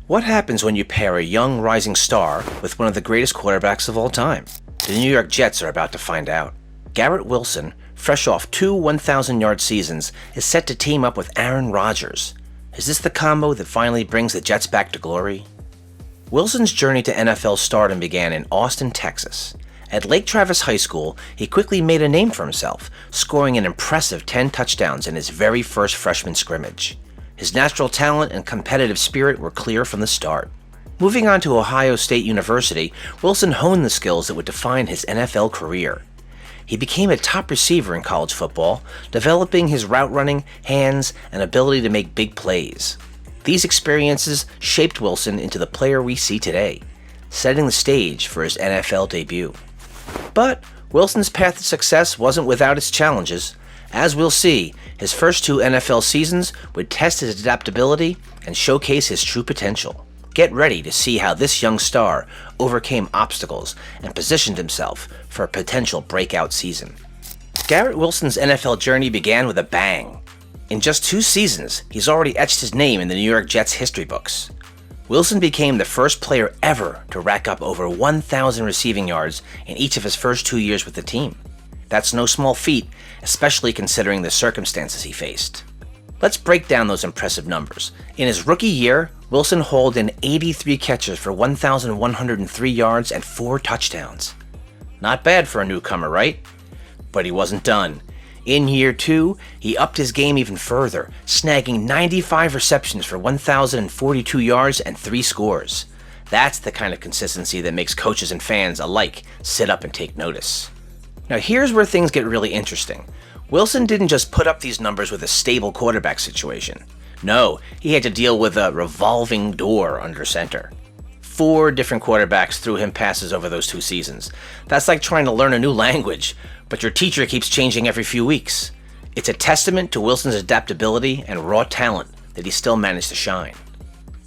What happens when you pair a young rising star with one of the greatest quarterbacks of all time? The New York Jets are about to find out. Garrett Wilson, fresh off 2 1,000-yard seasons, is set to team up with Aaron Rodgers. Is this the combo that finally brings the Jets back to glory? Wilson's journey to NFL stardom began in Austin, Texas. At Lake Travis High School, he quickly made a name for himself, scoring an impressive 10 touchdowns in his very first freshman scrimmage. His natural talent and competitive spirit were clear from the start. Moving on to Ohio State University, Wilson honed the skills that would define his NFL career. He became a top receiver in college football, developing his route running, hands, and ability to make big plays. These experiences shaped Wilson into the player we see today, setting the stage for his NFL debut. But Wilson's path to success wasn't without its challenges. As we'll see, his first 2 NFL seasons would test his adaptability and showcase his true potential. Get ready to see how this young star overcame obstacles and positioned himself for a potential breakout season. Garrett Wilson's NFL journey began with a bang. In just 2 seasons, he's already etched his name in the New York Jets history books. Wilson became the first player ever to rack up over 1,000 receiving yards in each of his first 2 years with the team. That's no small feat, especially considering the circumstances he faced. Let's break down those impressive numbers. In his rookie year, Wilson hauled in 83 catches for 1,103 yards and 4 touchdowns. Not bad for a newcomer, right? But he wasn't done. In year 2, he upped his game even further, snagging 95 receptions for 1,042 yards and 3 scores. That's the kind of consistency that makes coaches and fans alike sit up and take notice. Now here's where things get really interesting. Wilson didn't just put up these numbers with a stable quarterback situation. No, he had to deal with a revolving door under center. 4 different quarterbacks threw him passes over those 2 seasons. That's like trying to learn a new language, but your teacher keeps changing every few weeks. It's a testament to Wilson's adaptability and raw talent that he still managed to shine.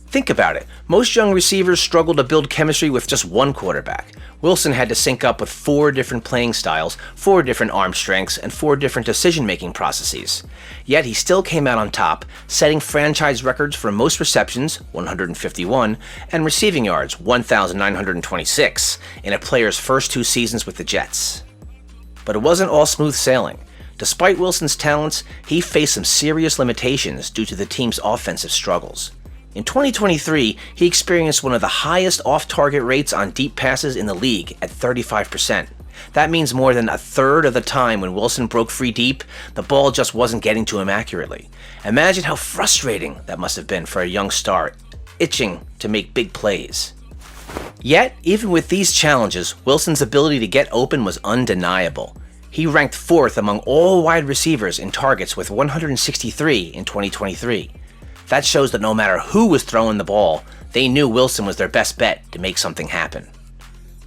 Think about it. Most young receivers struggle to build chemistry with just one quarterback. Wilson had to sync up with 4 different playing styles, 4 different arm strengths, and 4 different decision-making processes. Yet he still came out on top, setting franchise records for most receptions, 151, and receiving yards, 1,926, in a player's first 2 seasons with the Jets. But it wasn't all smooth sailing. Despite Wilson's talents, he faced some serious limitations due to the team's offensive struggles. In 2023, he experienced one of the highest off-target rates on deep passes in the league at 35%. That means more than a third of the time when Wilson broke free deep, the ball just wasn't getting to him accurately. Imagine how frustrating that must have been for a young star, itching to make big plays. Yet, even with these challenges, Wilson's ability to get open was undeniable. He ranked 4th among all wide receivers in targets with 163 in 2023. That shows that no matter who was throwing the ball, they knew Wilson was their best bet to make something happen.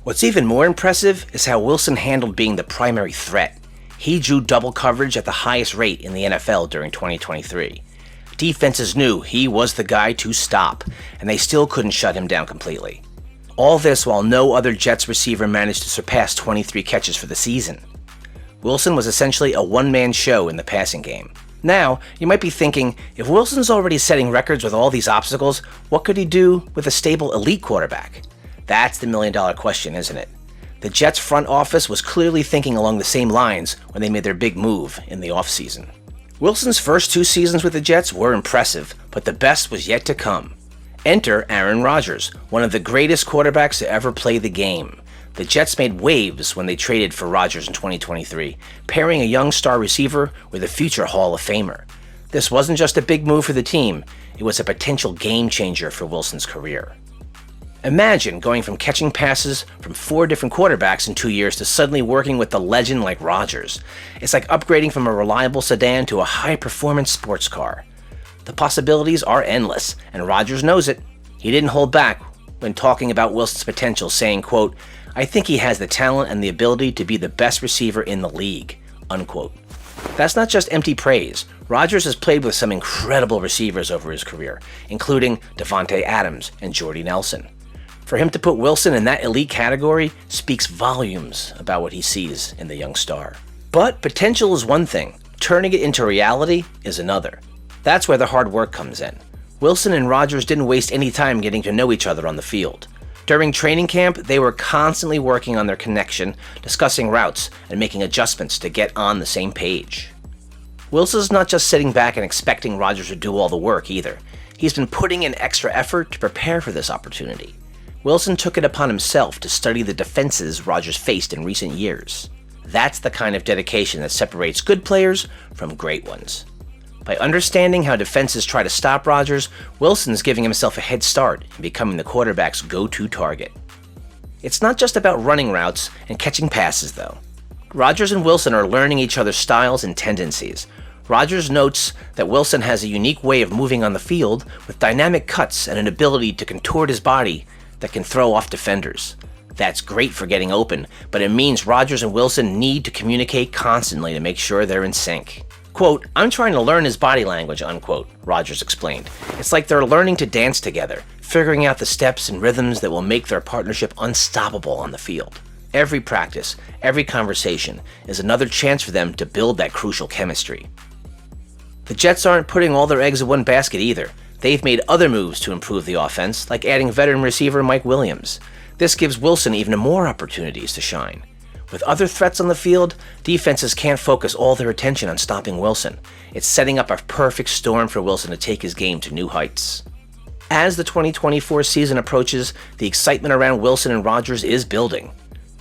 What's even more impressive is how Wilson handled being the primary threat. He drew double coverage at the highest rate in the NFL during 2023. Defenses knew he was the guy to stop, and they still couldn't shut him down completely. All this while no other Jets receiver managed to surpass 23 catches for the season. Wilson was essentially a one-man show in the passing game. Now, you might be thinking, if Wilson's already setting records with all these obstacles, what could he do with a stable elite quarterback? That's the million-dollar question, isn't it? The Jets front office was clearly thinking along the same lines when they made their big move in the offseason. Wilson's first 2 seasons with the Jets were impressive, but the best was yet to come. Enter Aaron Rodgers, one of the greatest quarterbacks to ever play the game. The Jets made waves when they traded for Rodgers in 2023, pairing a young star receiver with a future Hall of Famer. This wasn't just a big move for the team, it was a potential game changer for Wilson's career. Imagine going from catching passes from 4 different quarterbacks in 2 years to suddenly working with a legend like Rodgers. It's like upgrading from a reliable sedan to a high-performance sports car. The possibilities are endless, and Rodgers knows it. He didn't hold back when talking about Wilson's potential, saying, quote, "I think he has the talent and the ability to be the best receiver in the league," unquote. That's not just empty praise. Rodgers has played with some incredible receivers over his career, including Davante Adams and Jordy Nelson. For him to put Wilson in that elite category speaks volumes about what he sees in the young star. But potential is one thing, turning it into reality is another. That's where the hard work comes in. Wilson and Rodgers didn't waste any time getting to know each other on the field. During training camp, they were constantly working on their connection, discussing routes, and making adjustments to get on the same page. Wilson's not just sitting back and expecting Rodgers to do all the work either. He's been putting in extra effort to prepare for this opportunity. Wilson took it upon himself to study the defenses Rodgers faced in recent years. That's the kind of dedication that separates good players from great ones. By understanding how defenses try to stop Rodgers, Wilson's giving himself a head start in becoming the quarterback's go-to target. It's not just about running routes and catching passes, though. Rodgers and Wilson are learning each other's styles and tendencies. Rodgers notes that Wilson has a unique way of moving on the field with dynamic cuts and an ability to contort his body that can throw off defenders. That's great for getting open, but it means Rodgers and Wilson need to communicate constantly to make sure they're in sync. Quote, "I'm trying to learn his body language," unquote, Rodgers explained. It's like they're learning to dance together, figuring out the steps and rhythms that will make their partnership unstoppable on the field. Every practice, every conversation is another chance for them to build that crucial chemistry. The Jets aren't putting all their eggs in one basket either. They've made other moves to improve the offense, like adding veteran receiver Mike Williams. This gives Wilson even more opportunities to shine. With other threats on the field, defenses can't focus all their attention on stopping Wilson. It's setting up a perfect storm for Wilson to take his game to new heights. As the 2024 season approaches, the excitement around Wilson and Rodgers is building.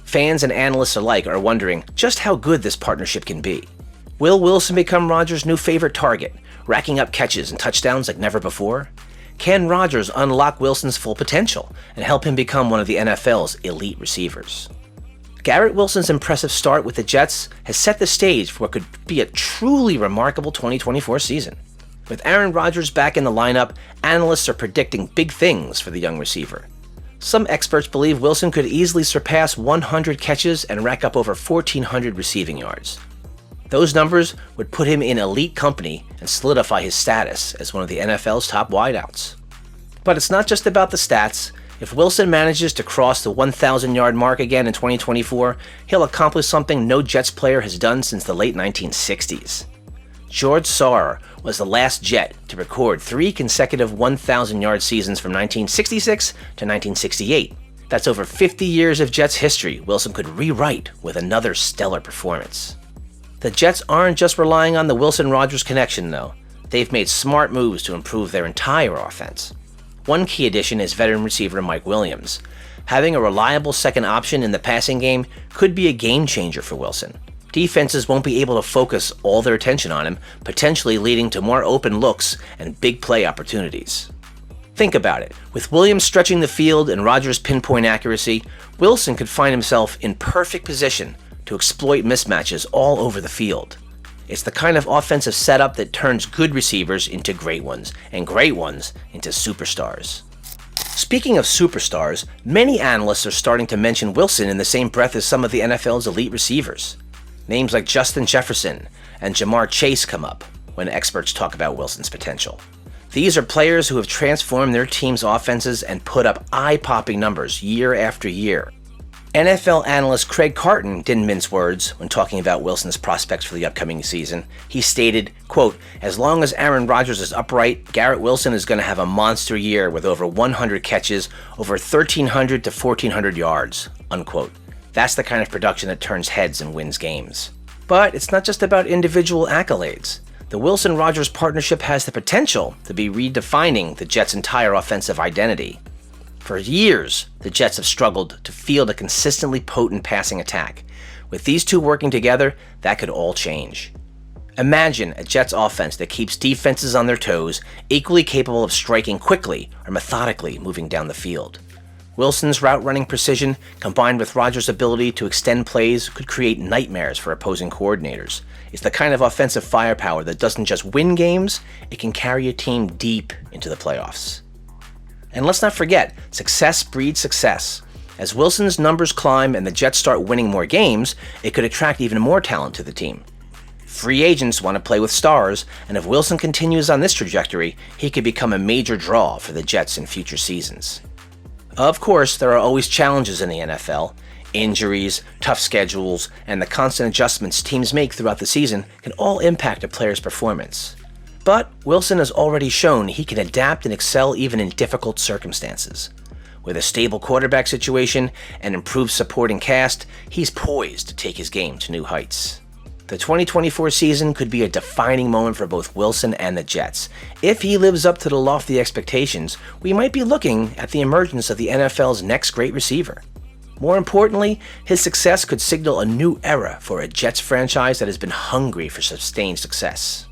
Fans and analysts alike are wondering just how good this partnership can be. Will Wilson become Rodgers' new favorite target, racking up catches and touchdowns like never before? Can Rodgers unlock Wilson's full potential and help him become one of the NFL's elite receivers? Garrett Wilson's impressive start with the Jets has set the stage for what could be a truly remarkable 2024 season. With Aaron Rodgers back in the lineup, analysts are predicting big things for the young receiver. Some experts believe Wilson could easily surpass 100 catches and rack up over 1,400 receiving yards. Those numbers would put him in elite company and solidify his status as one of the NFL's top wideouts. But it's not just about the stats. If Wilson manages to cross the 1,000-yard mark again in 2024, he'll accomplish something no Jets player has done since the late 1960s. George Sauer was the last Jet to record 3 consecutive 1,000-yard seasons from 1966 to 1968. That's over 50 years of Jets history Wilson could rewrite with another stellar performance. The Jets aren't just relying on the Wilson-Rodgers connection, though. They've made smart moves to improve their entire offense. One key addition is veteran receiver Mike Williams. Having a reliable second option in the passing game could be a game changer for Wilson. Defenses won't be able to focus all their attention on him, potentially leading to more open looks and big play opportunities. Think about it. With Williams stretching the field and Rodgers' pinpoint accuracy, Wilson could find himself in perfect position to exploit mismatches all over the field. It's the kind of offensive setup that turns good receivers into great ones, and great ones into superstars. Speaking of superstars, many analysts are starting to mention Wilson in the same breath as some of the NFL's elite receivers. Names like Justin Jefferson and Jamar Chase come up when experts talk about Wilson's potential. These are players who have transformed their team's offenses and put up eye-popping numbers year after year. NFL analyst Craig Carton didn't mince words when talking about Wilson's prospects for the upcoming season. He stated, quote, "As long as Aaron Rodgers is upright, Garrett Wilson is going to have a monster year with over 100 catches, over 1,300 to 1,400 yards," unquote. That's the kind of production that turns heads and wins games. But it's not just about individual accolades. The Wilson-Rodgers partnership has the potential to be redefining the Jets' entire offensive identity. For years, the Jets have struggled to field a consistently potent passing attack. With these two working together, that could all change. Imagine a Jets offense that keeps defenses on their toes, equally capable of striking quickly or methodically moving down the field. Wilson's route running precision, combined with Rodgers' ability to extend plays, could create nightmares for opposing coordinators. It's the kind of offensive firepower that doesn't just win games, it can carry a team deep into the playoffs. And let's not forget, success breeds success. As Wilson's numbers climb and the Jets start winning more games, it could attract even more talent to the team. Free agents want to play with stars, and if Wilson continues on this trajectory, he could become a major draw for the Jets in future seasons. Of course, there are always challenges in the NFL. Injuries, tough schedules, and the constant adjustments teams make throughout the season can all impact a player's performance. But Wilson has already shown he can adapt and excel even in difficult circumstances. With a stable quarterback situation and improved supporting cast, he's poised to take his game to new heights. The 2024 season could be a defining moment for both Wilson and the Jets. If he lives up to the lofty expectations, we might be looking at the emergence of the NFL's next great receiver. More importantly, his success could signal a new era for a Jets franchise that has been hungry for sustained success.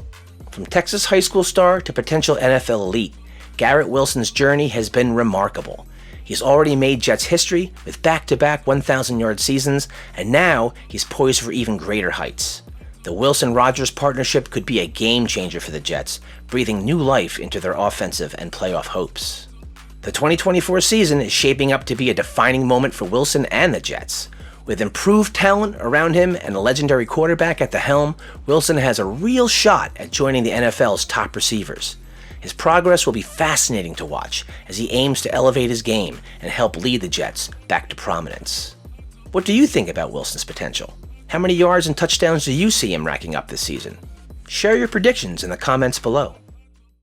From Texas high school star to potential NFL elite, Garrett Wilson's journey has been remarkable. He's already made Jets history with back-to-back 1,000-yard seasons, and now he's poised for even greater heights. The Wilson-Rodgers partnership could be a game-changer for the Jets, breathing new life into their offensive and playoff hopes. The 2024 season is shaping up to be a defining moment for Wilson and the Jets. With improved talent around him and a legendary quarterback at the helm, Wilson has a real shot at joining the NFL's top receivers. His progress will be fascinating to watch as he aims to elevate his game and help lead the Jets back to prominence. What do you think about Wilson's potential? How many yards and touchdowns do you see him racking up this season? Share your predictions in the comments below.